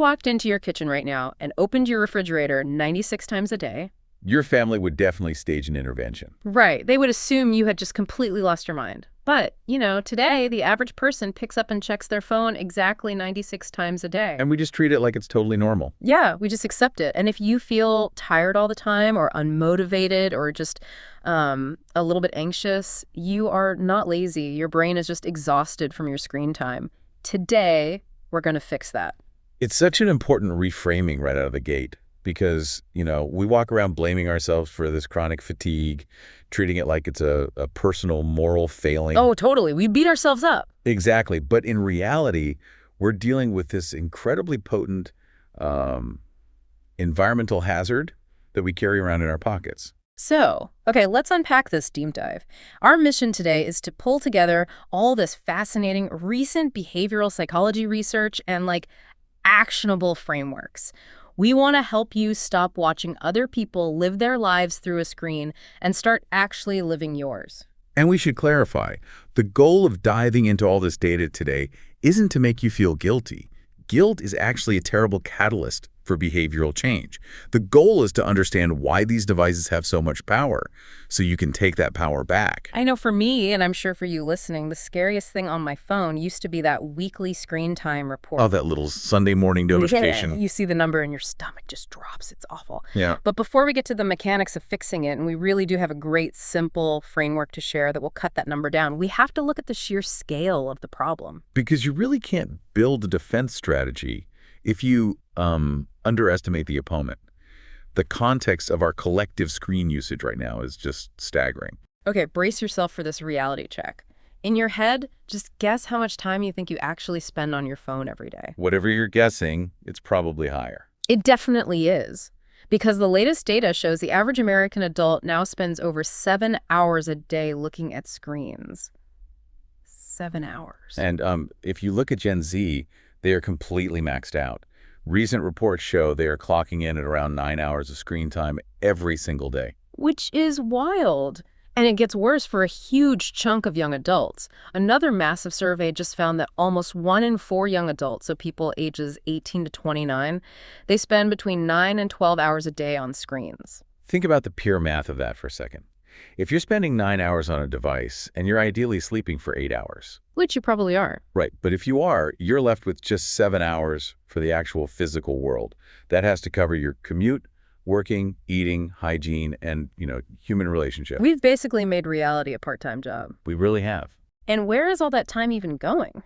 walked into your kitchen right now and opened your refrigerator 96 times a day, Your family would definitely stage an intervention. right, they would assume you had just completely lost your mind. But, today the average person picks up and checks their phone exactly 96 times a day. And we just treat it like it's totally normal. Yeah, we just accept it. And if you feel tired all the time or unmotivated or just a little bit anxious, you are not lazy. Your brain is just exhausted from your screen time. Today, we're going to fix that. It's such an important reframing right out of the gate because, we walk around blaming ourselves for this chronic fatigue, treating it like it's a personal moral failing. Oh, totally. We beat ourselves up. Exactly. But in reality, we're dealing with this incredibly potent environmental hazard that we carry around in our pockets. So, okay, let's unpack this deep dive. Our mission today is to pull together all this fascinating recent behavioral psychology research and actionable frameworks. We want to help you stop watching other people live their lives through a screen and start actually living yours. And we should clarify, the goal of diving into all this data today isn't to make you feel guilty. Guilt is actually a terrible catalyst for behavioral change. The goal is to understand why these devices have so much power, so you can take that power back. I know for me, and I'm sure for you listening, the scariest thing on my phone used to be that weekly screen time report. Oh, that little Sunday morning notification. Yeah, you see the number and your stomach just drops. It's awful. Yeah. But before we get to the mechanics of fixing it, and we really do have a great, simple framework to share that will cut that number down, we have to look at the sheer scale of the problem. Because you really can't build a defense strategy if you underestimate the opponent. The context of our collective screen usage right now is just staggering. Okay, brace yourself for this reality check. In your head, just guess how much time you think you actually spend on your phone every day. Whatever you're guessing, it's probably higher. It definitely is. Because the latest data shows the average American adult now spends over 7 hours a day looking at screens. 7 hours. And if you look at Gen Z, they are completely maxed out. Recent reports show they are clocking in at around 9 hours of screen time every single day. Which is wild. And it gets worse for a huge chunk of young adults. Another massive survey just found that almost 1 in 4 young adults, so people ages 18 to 29, they spend between 9 and 12 hours a day on screens. Think about the pure math of that for a second. If you're spending 9 hours on a device and you're ideally sleeping for 8 hours. Which you probably aren't. Right, but if you are, you're left with just 7 hours for the actual physical world. That has to cover your commute, working, eating, hygiene, and, human relationships. We've basically made reality a part-time job. We really have. And where is all that time even going?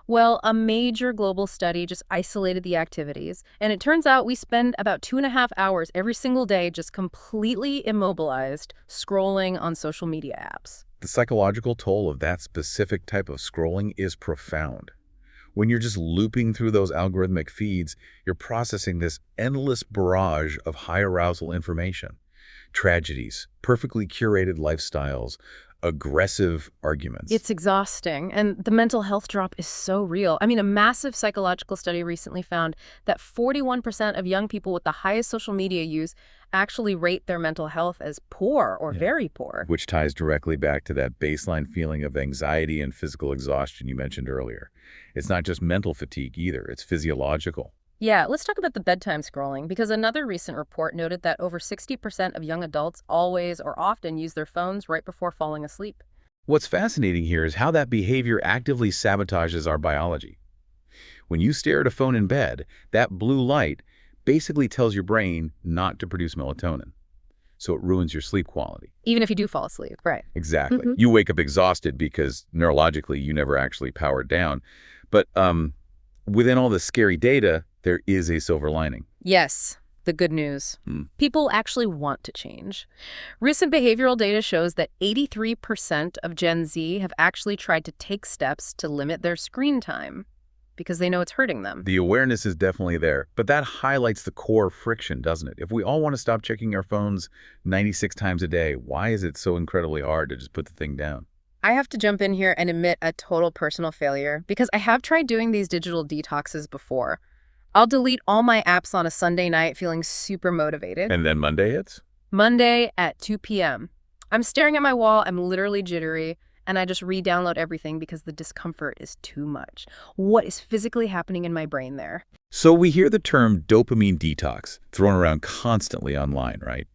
Well, a major global study just isolated the activities, and it turns out we spend about 2.5 hours every single day just completely immobilized, scrolling on social media apps. The psychological toll of that specific type of scrolling is profound. When you're just looping through those algorithmic feeds, you're processing this endless barrage of high arousal information. Tragedies, perfectly curated lifestyles, aggressive arguments. It's exhausting, and the mental health drop is so real. I mean, a massive psychological study recently found that 41% of young people with the highest social media use actually rate their mental health as poor or very poor. Which ties directly back to that baseline feeling of anxiety and physical exhaustion you mentioned earlier. It's not just mental fatigue either, it's physiological. Yeah, let's talk about the bedtime scrolling, because another recent report noted that over 60% of young adults always or often use their phones right before falling asleep. What's fascinating here is how that behavior actively sabotages our biology. When you stare at a phone in bed, that blue light basically tells your brain not to produce melatonin. So it ruins your sleep quality. Even if you do fall asleep, right? Exactly. You wake up exhausted because neurologically you never actually powered down. But within all this scary data, there is a silver lining. Yes, the good news. People actually want to change. Recent behavioral data shows that 83% of Gen Z have actually tried to take steps to limit their screen time because they know it's hurting them. The awareness is definitely there, but that highlights the core friction, doesn't it? If we all want to stop checking our phones 96 times a day, why is it so incredibly hard to just put the thing down? I have to jump in here and admit a total personal failure because I have tried doing these digital detoxes before. I'll delete all my apps on a Sunday night feeling super motivated. And then Monday hits? Monday at 2 p.m. I'm staring at my wall, I'm literally jittery, and I just re-download everything because the discomfort is too much. What is physically happening in my brain there? So we hear the term dopamine detox thrown around constantly online, right?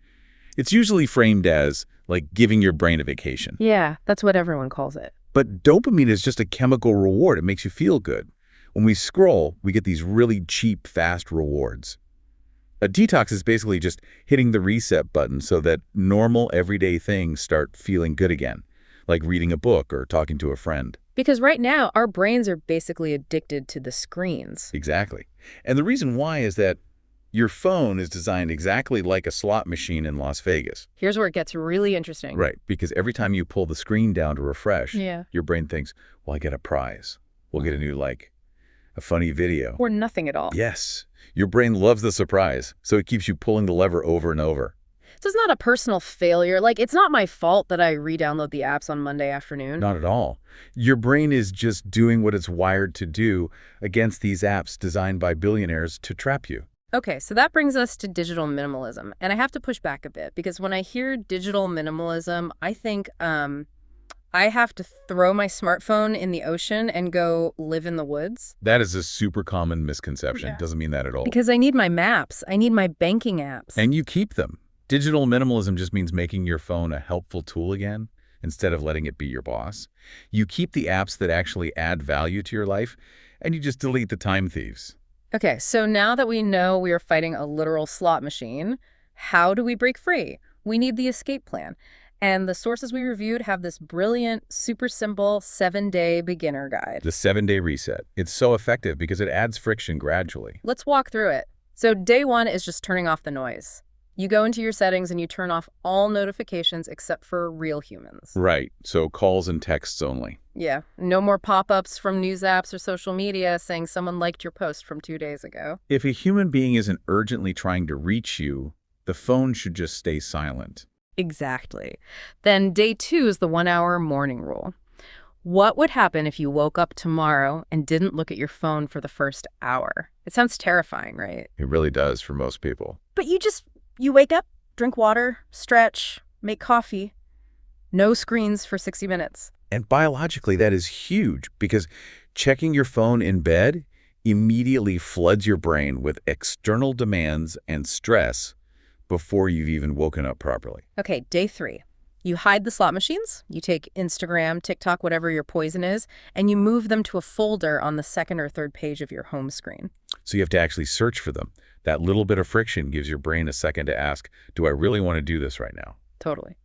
It's usually framed as, like, giving your brain a vacation. Yeah, that's what everyone calls it. But dopamine is just a chemical reward. It makes you feel good. When we scroll, we get these really cheap, fast rewards. A detox is basically just hitting the reset button so that normal, everyday things start feeling good again, like reading a book or talking to a friend. Because right now, our brains are basically addicted to the screens. Exactly. And the reason why is that your phone is designed exactly like a slot machine in Las Vegas. Here's where it gets really interesting. Right, because every time you pull the screen down to refresh, Yeah. your brain thinks, well, I get a prize. We'll get a new like, a funny video. Or nothing at all. Yes, your brain loves the surprise, so it keeps you pulling the lever over and over. So it's not a personal failure. Like, it's not my fault that I re-download the apps on Monday afternoon. Not at all. Your brain is just doing what it's wired to do against these apps designed by billionaires to trap you. Okay, so that brings us to digital minimalism. And I have to push back a bit because when I hear digital minimalism, I think I have to throw my smartphone in the ocean and go live in the woods. That is a super common misconception. Yeah. Doesn't mean that at all. Because I need my maps. I need my banking apps. And you keep them. Digital minimalism just means making your phone a helpful tool again, instead of letting it be your boss. You keep the apps that actually add value to your life, and you just delete the time thieves. Okay, so now that we know we are fighting a literal slot machine, how do we break free? We need the escape plan. And the sources we reviewed have this brilliant, super simple 7-day beginner guide. The 7-day reset. It's so effective because it adds friction gradually. Let's walk through it. So day 1 is just turning off the noise. You go into your settings and you turn off all notifications except for real humans. Right, so calls and texts only. Yeah, no more pop-ups from news apps or social media saying someone liked your post from 2 days ago. If a human being isn't urgently trying to reach you, the phone should just stay silent. Exactly. Then day 2 is the 1-hour morning rule. What would happen if you woke up tomorrow and didn't look at your phone for the first hour? It sounds terrifying, right? It really does for most people. But you wake up, drink water, stretch, make coffee. No screens for 60 minutes. And biologically, that is huge because checking your phone in bed immediately floods your brain with external demands and stress before you've even woken up properly. Okay, day 3. You hide the slot machines. You take Instagram, TikTok, whatever your poison is, and you move them to a folder on the second or third page of your home screen. So you have to actually search for them. That little bit of friction gives your brain a second to ask, do I really want to do this right now? Totally.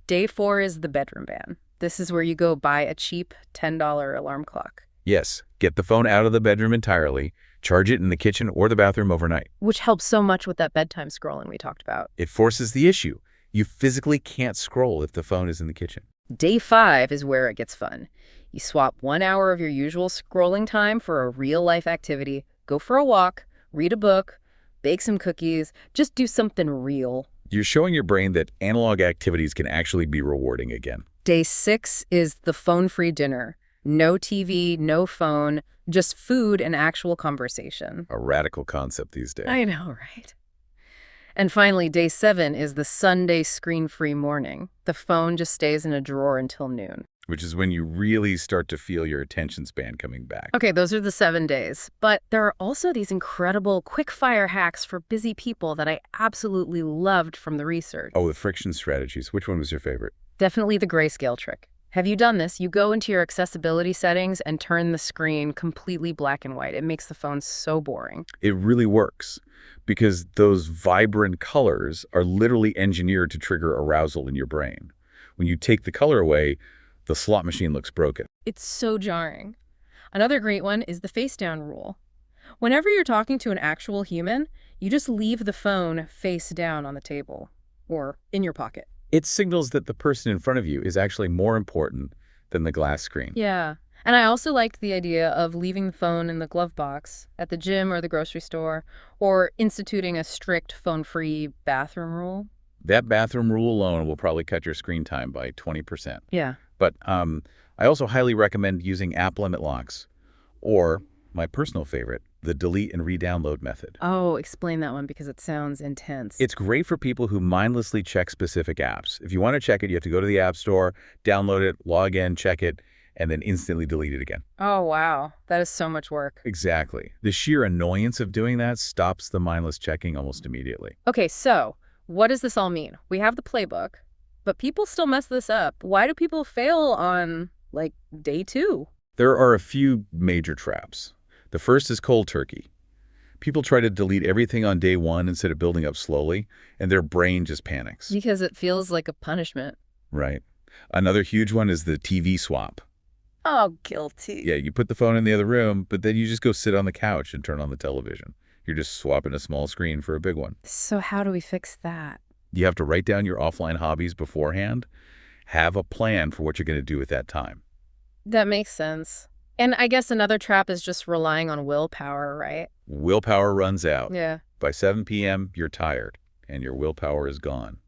Day 4 is the bedroom ban. This is where you go buy a cheap $10 alarm clock. Yes, get the phone out of the bedroom entirely, charge it in the kitchen or the bathroom overnight. Which helps so much with that bedtime scrolling we talked about. It forces the issue. You physically can't scroll if the phone is in the kitchen. Day 5 is where it gets fun. You swap 1 hour of your usual scrolling time for a real-life activity, go for a walk, read a book, bake some cookies, just do something real. You're showing your brain that analog activities can actually be rewarding again. Day 6 is the phone-free dinner. No TV, no phone, just food and actual conversation. A radical concept these days. I know, right? And finally, day 7 is the Sunday screen-free morning. The phone just stays in a drawer until noon. Which is when you really start to feel your attention span coming back. Okay, those are the 7 days. But there are also these incredible quick-fire hacks for busy people that I absolutely loved from the research. Oh, the friction strategies. Which one was your favorite? Definitely the grayscale trick. Have you done this? You go into your accessibility settings and turn the screen completely black and white. It makes the phone so boring. It really works because those vibrant colors are literally engineered to trigger arousal in your brain. When you take the color away, the slot machine looks broken. It's so jarring. Another great one is the face down rule. Whenever you're talking to an actual human, you just leave the phone face down on the table or in your pocket. It signals that the person in front of you is actually more important than the glass screen. Yeah. And I also liked the idea of leaving the phone in the glove box at the gym or the grocery store, or instituting a strict phone-free bathroom rule. That bathroom rule alone will probably cut your screen time by 20%. Yeah. But I also highly recommend using app limit locks, or my personal favorite, the delete and re-download method. Oh, explain that one because it sounds intense. It's great for people who mindlessly check specific apps. If you want to check it, you have to go to the App Store, download it, log in, check it, and then instantly delete it again. Oh, wow. That is so much work. Exactly. The sheer annoyance of doing that stops the mindless checking almost immediately. Okay, so what does this all mean? We have the playbook, but people still mess this up. Why do people fail on, like, day 2? There are a few major traps. The first is cold turkey. People try to delete everything on day 1 instead of building up slowly, and their brain just panics. Because it feels like a punishment. Right. Another huge one is the TV swap. Oh, guilty. Yeah, you put the phone in the other room, but then you just go sit on the couch and turn on the television. You're just swapping a small screen for a big one. So how do we fix that? You have to write down your offline hobbies beforehand. Have a plan for what you're going to do with that time. That makes sense. And I guess another trap is just relying on willpower, right? Willpower runs out. Yeah. By 7 p.m., you're tired, and your willpower is gone.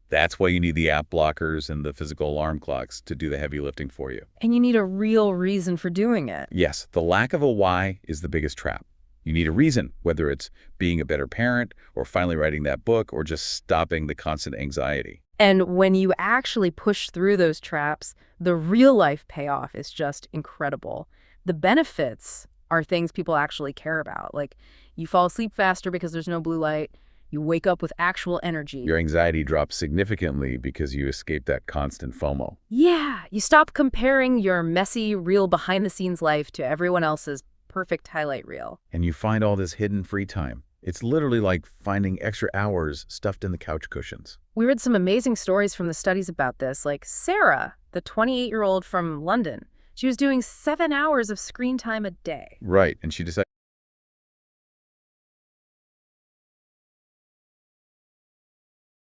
That's why you need the app blockers and the physical alarm clocks to do the heavy lifting for you. And you need a real reason for doing it. Yes, the lack of a why is the biggest trap. You need a reason, whether it's being a better parent or finally writing that book or just stopping the constant anxiety. And when you actually push through those traps, the real life payoff is just incredible. The benefits are things people actually care about. Like you fall asleep faster because there's no blue light. You wake up with actual energy. Your anxiety drops significantly because you escape that constant FOMO. Yeah, you stop comparing your messy, real behind-the-scenes life to everyone else's perfect highlight reel. And you find all this hidden free time. It's literally like finding extra hours stuffed in the couch cushions. We read some amazing stories from the studies about this, like Sarah, the 28-year-old from London. She was doing 7 hours of screen time a day. Right, and she decided to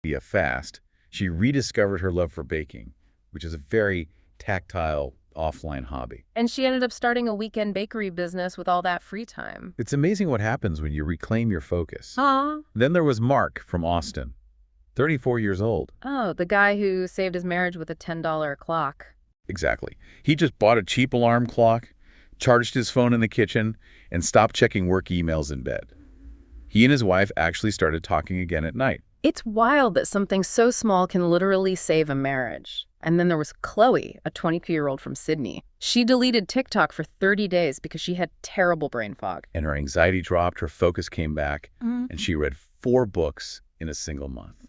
be a fast. She rediscovered her love for baking, which is a very tactile, offline hobby. And she ended up starting a weekend bakery business with all that free time. It's amazing what happens when you reclaim your focus. Aw. Then there was Mark from Austin, 34 years old. Oh, the guy who saved his marriage with a $10 clock. Exactly. He just bought a cheap alarm clock, charged his phone in the kitchen, and stopped checking work emails in bed. He and his wife actually started talking again at night. It's wild that something so small can literally save a marriage. And then there was Chloe, a 22-year-old from Sydney. She deleted TikTok for 30 days because she had terrible brain fog. And her anxiety dropped, her focus came back, and she read 4 books in a single month.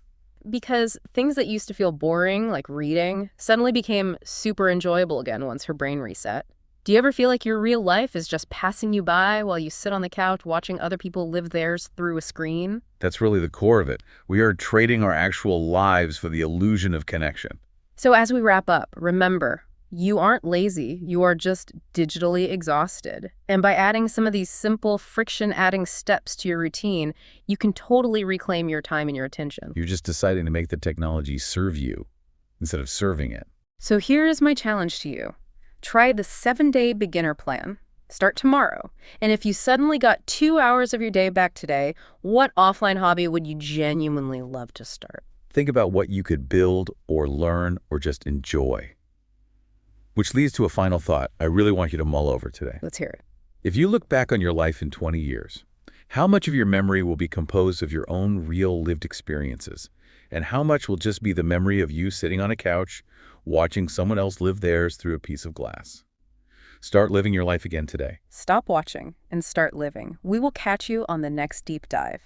Because things that used to feel boring, like reading, suddenly became super enjoyable again once her brain reset. Do you ever feel like your real life is just passing you by while you sit on the couch watching other people live theirs through a screen? That's really the core of it. We are trading our actual lives for the illusion of connection. So as we wrap up, remember, you aren't lazy, you are just digitally exhausted. And by adding some of these simple friction-adding steps to your routine, you can totally reclaim your time and your attention. You're just deciding to make the technology serve you instead of serving it. So here is my challenge to you. Try the 7-day beginner plan. Start tomorrow. And if you suddenly got 2 hours of your day back today, what offline hobby would you genuinely love to start? Think about what you could build or learn or just enjoy. Which leads to a final thought I really want you to mull over today. Let's hear it. If you look back on your life in 20 years, how much of your memory will be composed of your own real lived experiences? And how much will just be the memory of you sitting on a couch, watching someone else live theirs through a piece of glass? Start living your life again today. Stop watching and start living. We will catch you on the next deep dive.